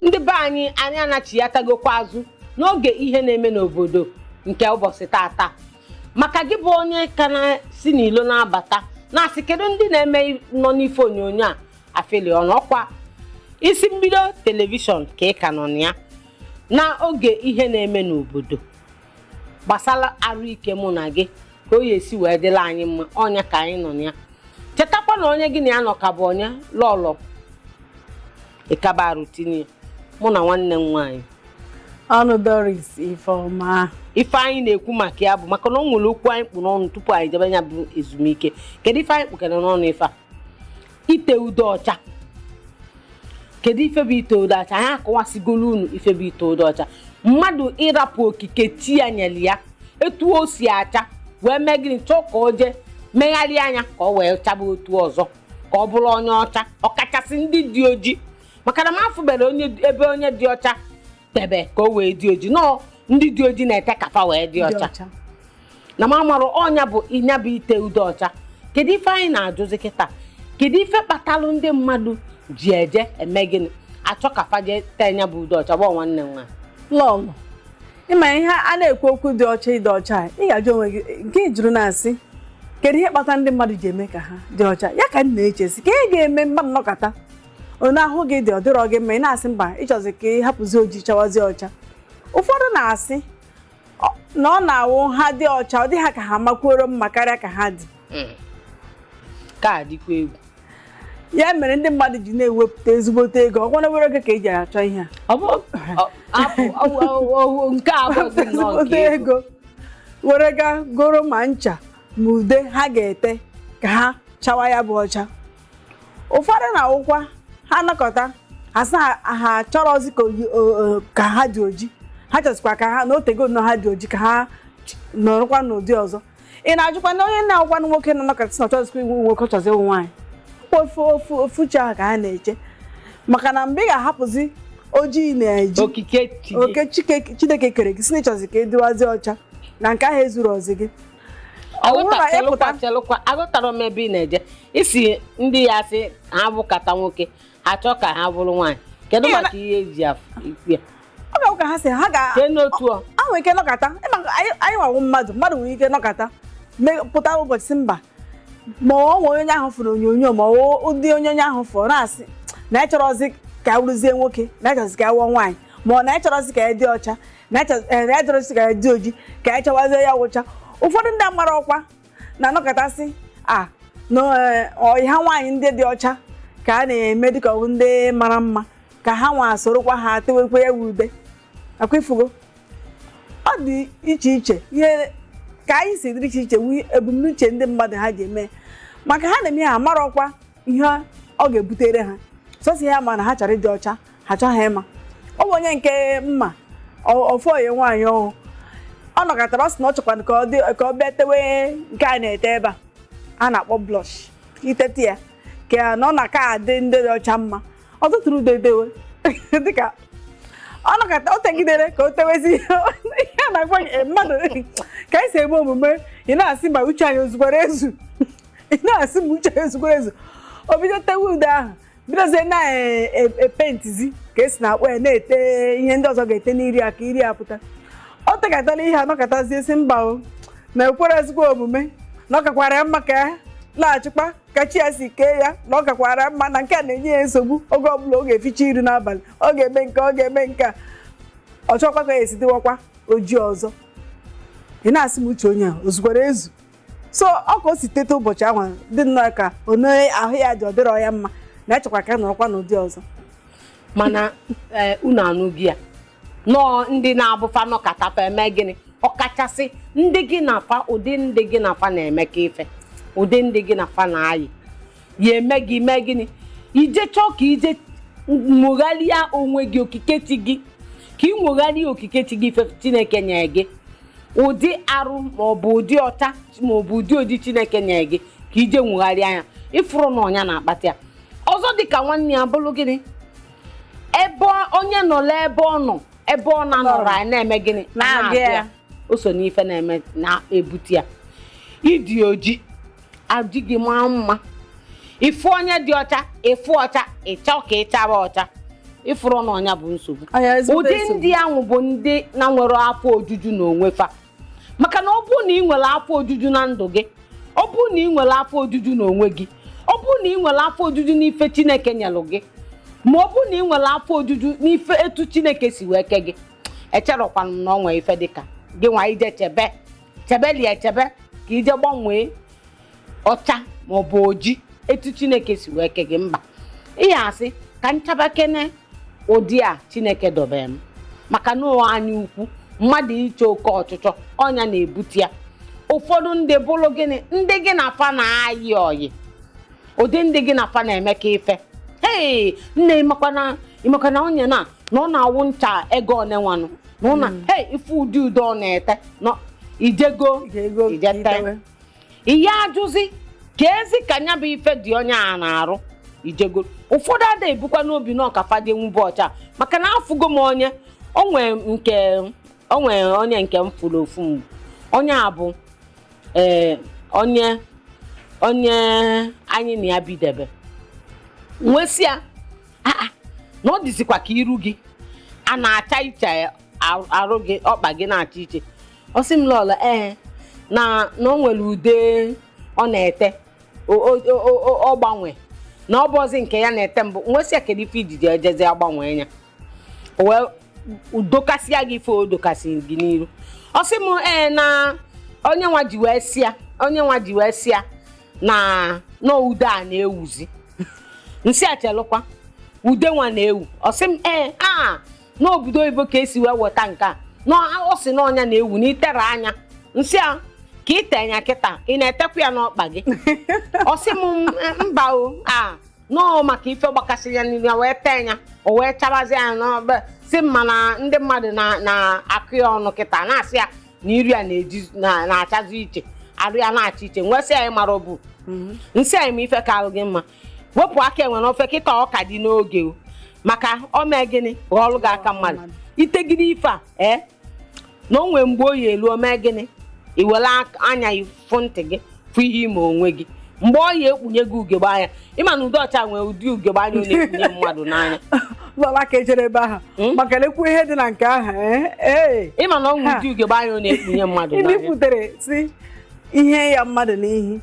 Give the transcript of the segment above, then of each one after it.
ndị be anyị anachi ya tagokwa azụ n'oge ihe na-eme n'obodo nke ụbọchị tata maka gị bụ onye ka na si n'ilo na-abata na-asị kedu ndị na-eme nọ n'ife onyonyo a afeli ọnọkwa isi mbido telivishọn ka ị ka nọ ya na oge ihe na-eme n'obodo gbasara arụ ike mụ na gị ka o esi wee dịla anyị mma ọnya ka anyị nọ ya chetakwa na onye gị na ya nọ ka bụ onye lọlọ ịkaba rutini mụ na nwanne m nwaanyị ọnụ Doris Ifeoma. Ife anyị na-ekwu maka ya bụ maka na ọ nwere okwu anyị kpụ n'ọnụ tupu anyị jebe ya bụ ezumike. Kedu ife anyị kpụkere n'ọnụ ife a? Ite udo ọcha. Kedu ife bụ ite udo ọcha? Anyị akọwasigolu unu ife bụ ite udo ọcha. Mmadụ ịrapụ okike ti ya nyeli ya etu o si acha wee mee gịnị chọọ ka o jee megharịa anya ka ọ wee chaba otu ọzọ ka ọ bụrụ onye ọcha ọkachasị ndị dị oji maka na m afụbere ebe onye dị ọcha tebe ka o wee dị oji nọ ndị dị oji na-ete kafa wee dị ọcha na m amarụ ọnya bụ ịnya bụ ite udo ọcha. Kedu ife anyị na-ajụzi kịta? Kedu ife kpatalụ ndị mmadụ ji eje eme gịnị achọ kafa jee tee nya bụ udo ọcha bụ nwanne nwa lọlọ ịma ihe a na-ekwu okwu dị ọcha ịdị ọcha ị ga-ajụ onwe gị nke jụrụ na-asị kedu ihe kpata ndị mmadụ ji eme ka ha dị ọcha ya ka m na-echesi ka ị ga-eme mmadụ nọkọta onye ahụ gị dị ọdịrọ gị mma ị na-asị mba ịchọzi ka ị hapụzi oji chawazi ọcha. Ụfọdụ na-asị na ọ na-awụ ha dị ọcha ọ dị ha ka ha makwuoro mma karịa ka ha dị ka dịkwa egwu ya mere ndị mmadụ ji na-ewepụta ezigbote ego ọ gwana were oge ka eji achọ ihe a nke ezigbote ego were ga goro ma ncha ma ude ha ga-ete ka ha chawa ya bụ ọcha. Ụfọdụ na-awụkwa ha nakọta asị ha chọrọzi ka ha dị oji ha chọzikwa ka ha na otego nọ ha dị oji ka ha nọrọkwa n'ụdị ọzọ. Ị na-ajụkwa na onye na-agwa nwoke na nakọta si na ọchọzikwa iwu nwoke chọzi ịwụ nwaanyị ofuche ahụ ka ha na-eche maka na mgbe ị ga-ahapụzi ojii na-eji oke Chineke kere gị si na ịchọzi ka ịdịwazi ọcha na nke ahụ ezuru ọzi gị. Agụtara m ebe ị na-eje isi ndị ya sị ha bụkata nwoke achọ ka ha bụrụ nwaanyị kedu maka ihe eji ikwu ya? Ọ ga ụka ha sị ha ga n'otu ahụ ike nọkata anyị nwawo mmadụ nwere ike nọkata pụta ụbọchị si mba ma ọ nwere onye ahụ fụrụ onyonyo ma ụdị onye ahụ fụrụ na-asị na ịchọrọzi ka awụrụzie nwoke na ịchọrọzi ka awụọ nwaanyị ma ọ na ịchọrọzi ka dị ọcha na ịchọrọzi ka dị oji ka anyị chọwazie ya wụcha. Ụfọdụ ndị amara ọkwa na-anọkọtasị ha nwaanyị ndị dị ọcha ka a na-eme dịka ọwụ ndị mara mma ka ha nwa sorokwa ha tewekwa ya ude akwifugo. Ọ dị iche iche ihe ka anyị si dịrị iche iche ebumnuche ndị mmadụ ha ji eme maka ha na-eme ha mara ọkwa ihe ọ ga-ebutere ha sosi ha ma na ha chọrọ ịdị ọcha ha chọghị ịma. Ọ bụ onye nke mma ofu onye nwaanyị ọhụụ ọ nọkọtara ọ sị na ọ chọkwa ka ọ bịa tewe nke a na-ete ebe a na-akpọ blush itete ya ka na ọ na-aka adị ndị dị ọcha mma ọ tụtụrụ udedewe dịka ọ nọkọta o tegidere ka o tewezi ihe a na-agwa mmadụ ka anyị si eme omume ị na-asị ma uche anyị ozukwara ezu ị na-asị ma uche anyị ozukwara ezu o bido tewe ude ahụ bidozie na-epentizi ka esi na-akpọ ya na-ete ihe ndị ọzọ ga-ete n'iri ya ka iri ya pụta. Ọ tegatala ihe anọkọtazi esi mba o na ekwere ezigbo omume na ọ kakwara ya mma ka laghachikwa ka chi ya si kee ya na ọ kakwara mma na nke a na-enye ya nsogbu oge ọbụla ọ ga-eficha iri n'abalị ọ ga-eme nke a ọ chọkwa ka ya esi dịwakwa ojii ọzọ. Ị na-asị m uche onye a ozukwara ezu so ọ ka o si tete ụbọchị ahụ dị nnọọ ka onye ahụ ya dị ọdịrọ ya mma na echekwa ka nọrọkwa n'ụdị ọzọ. Mana unu anụghị ya nọọ ndị na-abụfa nọkatafa eme gịnị ọkachasị ndị gị na-afa ụdị ndị gị na-afa na-eme ka ife ụdị ndị gị na-afa na-ayị ya eme gị mee gịnị ije chọọ ka ije nwogharịa onwe gị okikechi gị ka ị nwogharịa okikechi gị ife Chineke nye gị ụdị arụ maọbụ ụdị ọcha maọbụ ụdị oji Chineke nye gị ka ije nwogharịa ya ịfụrụ na ọnya na-akpata ya. Ọzọ dịka nwanne ya bụrụ gịnị ebe onye nọla ebe ọ nọ ebe ọ na-anọrọ anyị na-eme gịnị na-abịa o so n'ife na-eme na-ebute ya. Ịdị oji adị gị maa mma ịfụ onye dị ọcha ịfụ ọcha ịchọ ka ịchaba ọcha ịfụrụ na ọnya bụ nsogbu. Anya ezigbo Ụdị nsogbu. ndị ahụ bụ ndị na nwere afọ ojuju n'onwe fa. Maka na ọ bụrụ na ị nwere afọ ojuju na ndụ gị, ọ bụrụ na ị nwere afọ ojuju n'onwe gị, ọ bụrụ na ị nwere afọ ojuju n'ife Chineke nyelụ gị, ma ọ bụrụ na ị nwere afọ ojuju n'ife etu Chineke si wee ke gị, echerọkwana m na ọ nwee ife dịka gị nwa ije chebeli echebe ka ije gbanwee ọcha ma ọ bụ oji etu Chineke si wee ke gị. Mba, ihe asị ka nchabakene ụdị a Chineke dobere m, maka na anya ukwu mmadụ iche oke ọchịchọ ọnya na-ebute ya. Ụfọdụ ndị bụrụ gịnị, ndị gị na fa na-ayị ọyị, ụdị ndị gị na fa na-eme ka ife nne ịmakwa na onye na ọ na-awụ ncha ego onenwanụ na ụna ife ụdị ude ọ na-ete ijego ijete ihe ajụzi ka ezi ka nya bụ ife dị onye a na-arụ ijego. Ụfọdụ ada ebukwa n'obi na ọkafa dị nwube ọcha, maka na afụgo m onye onye nke m fụrụ ofu mgbe. Onye a bụ onye anyị na ya bidebe nwesịa na ọ dịzikwa ka iru gị a na-acha iche arụ gị, ọkpa gị na-acha iche. Ọ sị m lọla na o nwere ude ọ na-ete ọ gbanwe na ọ bụzi nke ya na-ete mbụ. Nwesịa kedu ife ijiji ejezi agbanwe ya o wee udokasịa gị ife o dokasị gị n'iru. Ọ sị m na onye nwa ji wee sịa na ude a na-ewuzi. Nsị achelụkwa ude nwa na-ewu. Ọ sị m n'obodo oyibo ka esi wee weta nke a na ọ sị na ọnya na-ewu n'itere anya. Nsị a ka ite anya kịta ị na-etekwa ya n'ọkpa gị. Ọ sị m mba o nọọ maka ife gbakasịrị ya n'ihu wee tee ya o wee chabazi ya n'ọba. Sị m mana ndị mmadụ na-akụ ya ọnụ kịta na-asị ya na iri ya na-achazi iche, arụ ya na-acha iche. Nwesị anyị mara bụ nsị anyị ma ife ka alụ gị mma wepụ aka enwe n'ofe kịta ọka dị n'oge maka o mee gịnị ọlụ gị aka mmadụ itegide ife a na o nwee mgbe oyi elu o mee gịnị iwere anya ifụ ntị gị fụ ihe ime onwe gị. Mgbe oyi ekpunye gị ugegbe anya, ịma na Udocha nwee ụdị ugegbe anya ọ na-ekpunye mmadụ n'anya. Lọla ka ejere ebe ahụ maka lekwu ihe dị na nke ahụ. Ịma na ọ nwee ụdị ugegbe anya ọ na-ekpunye mmadụ n'anya. Ibi kwutere si ihe ya mmadụ n'ihi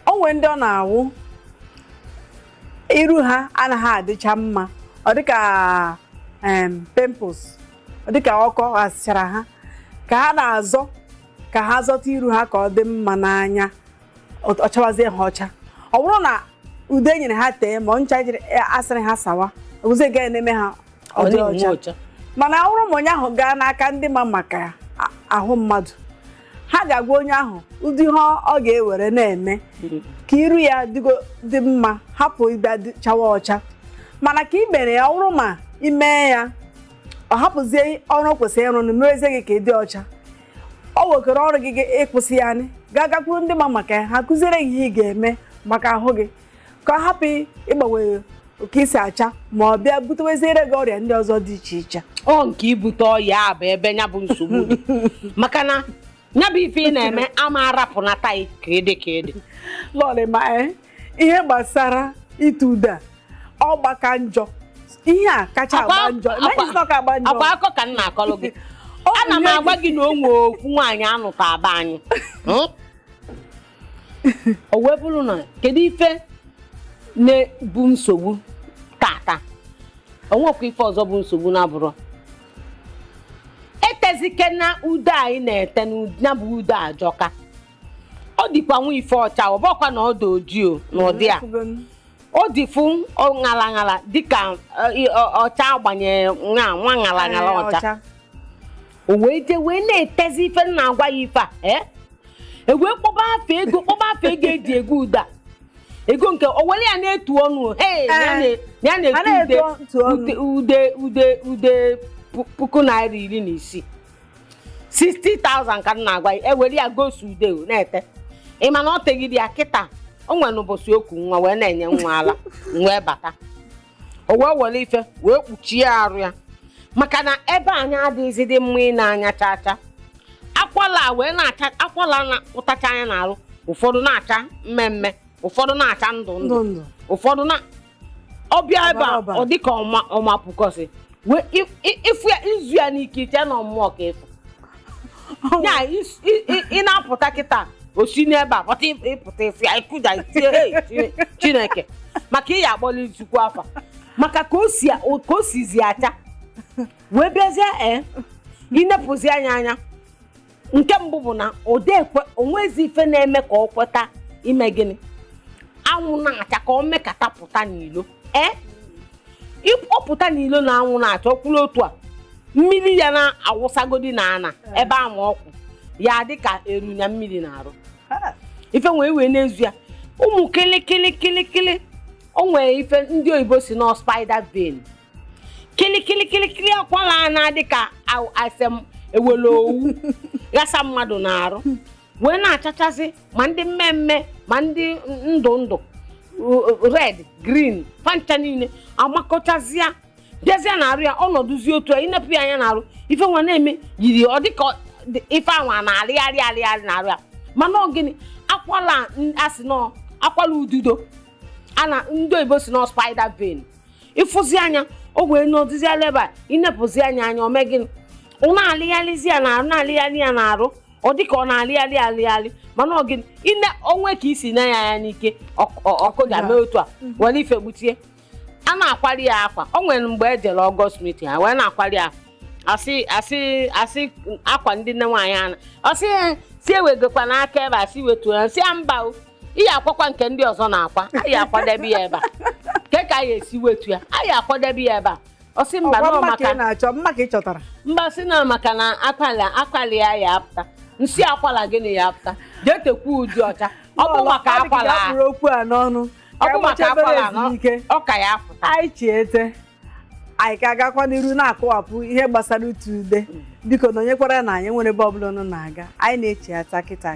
o nwee ndị ọ na-awụ iru ha anaghị adịcha mma, ọ dịka pimples, ọ dịka ọkọ ghasịchara ha ka ha na-azọ ka ha zọta iru ha ka ọ dị mma n'anya, ọ chawazie ha ọcha. Ọ bụrụ na ude nyere ha tee ma ncha jiri asịrị ha sawa oguze ga na-eme ha ọ dị ọcha. Mana ọ bụrụ ma onye ahụ gaa n'aka ndị ma maka ahụ mmadụ, ha ga-agwa onye ahụ ụdị ihe ọ ga-ewere na-eme ka iru ya dị mma, hapụ ịbịa chawa ọcha. Mana ka i mere ya ọ bụrụ ma ime ya ọ hapụzie ọrụ kwesịrị ịrụ n'ezie gị ka ị dị ọcha, ọ wekọrọ ọrụ gị ịkwụsị ya gakwuru ndị ma maka ha kụziere gị ihe ị ga-eme maka ahụ gị ka ọ hapụ ịgbanwe ka isi acha ma ọ bịa buteweziere gị ọrịa ndị ọzọ dị iche iche. Ọ nke ibute ọya bụ ebe nya bụ nsogbu dị maka na nya bụ ife ị na-eme ama arapụ na tai ka ede lọrị ma ihe gbasara ite ude ọ gbaka njọ, ihe a kacha agba njọ. Akwa akọ ka m na-akọlụ gị ana m agwa gị na o nwee okwu nwaanyị anụta aba anyị o wee bụrụ na kedu ife na-bụ nsogbu tata, onwekwa ife ọzọ bụ nsogbu na-abụrụ etezike na ude anyị na-ete na bụ ude ajọka. Ọ dịkwa nwa ife ọcha, ọ bụkwa na ọ dị ojii n'ụdị a, ọ dịfụ ṅala dịka ọcha agbanye nwa ṅala ọcha. O wee je wee na-etezi ife na-agwa ya ife a ewee kpọba afọ ego eji ego ude a ego nke o were ya na-etu ọnụ ya na-etu ude 1,600 60,000 ka m na-agwa ya ewere ya gosi ude na-ete. Ịma na ọ tegide ya kịta o nwere n'ụbọchị okwu nwa wee na-enye nwa ala wee bata o wee were ife wee kpuchie arụ ya maka na ebe anyị adịghịzi dị mma ị na-anya chacha. Akwala wee na-acha akwala na-pụtacha anya n'arụ, ụfọdụ na-acha mmemme, ụfọdụ na-acha ndụ ụfọdụ na ọbịa ebe a ọ dịka ọma pụkọsị wee ịfụ ya izu ya n'ike iche na mmụọ ka ịfụ ya ị na-apụta kịta osi n'ebe a pụta ịpụta ịfụ ya ịkụja itie Chineke maka ị ya akpọli Chukwu afa maka ka o sizi acha wee bịazie inepụzi anya nke mbụ bụ na onwezi ife na-eme ka ọ kweta ime gịnị anwụ na-acha ka ọ mekata pụta n'ilo ịpụta n'ilo na anwụ na-acha ọkwụrụ otu a mmiri ya na-awụsagodi na ana ebe ahụ ọkwụ ya dịka erunya mmiri na-arụ ife wee n'ezu ya ụmụ kịlịkịlịkịlịkịlị o nwere ife ndị oyibo si na spider vein kịlịkịlịkịlịkịlị akwala na dịka asem ewele owu ghasa mmadụ na-arụ wee na-achachasị ma ndị mmemme ma ndị ndụ red green fancha niile amakọchazịa bịazịa na-arụ ya ọnọdụzi otu a inepụ ya anya na-arụ ife nwa na-eme yiri ọ dịka ife anwa na-arịgharị na-arụ ya mana ọgịnị akwala asị nọ akwala ududo ana ndị oyibo si na spider vein ịfụzi anya o wee n'ọdụziala ebe a inepụzi anya ome gịnị ọ na-alịgharịzi ya na-arụ na-alịgharị ya na-arụ ọ dịka ọ na-alịgharị mana ọgịnị ine onwe ka isi na ya n'ike ọkụ ga-eme otu a were ife gbutie a na-akwari ya akwa o nwere mgbe ejere Ọgọst meeting ha wee na-akwari ya asị akwa ndị nne nwaanyị ana ọsị si ewegokwa n'aka ebe a si wetuo ya si ya mba ihe akwakwa nke ndị ọzọ na-akwa anyị akwadebe ya ebe a ke ka anyị esi wetu ya anyị akwadebe ya ebe a ọsị mba nọ maka mba si na maka na akwali ya apụta nsi akwala gịnị ya apụta jee tekwa ụdị ọcha ọ bụ maka akwala ọ bụ maka akwala ọ ka ya apụta anyị chiete anyị ka agakwa n'iru na-akọwapụ ihe gbasara utu ude biko na onye kwara na anyị nwere ebe ọbụla nọ na-aga anyị na-echi ata kịta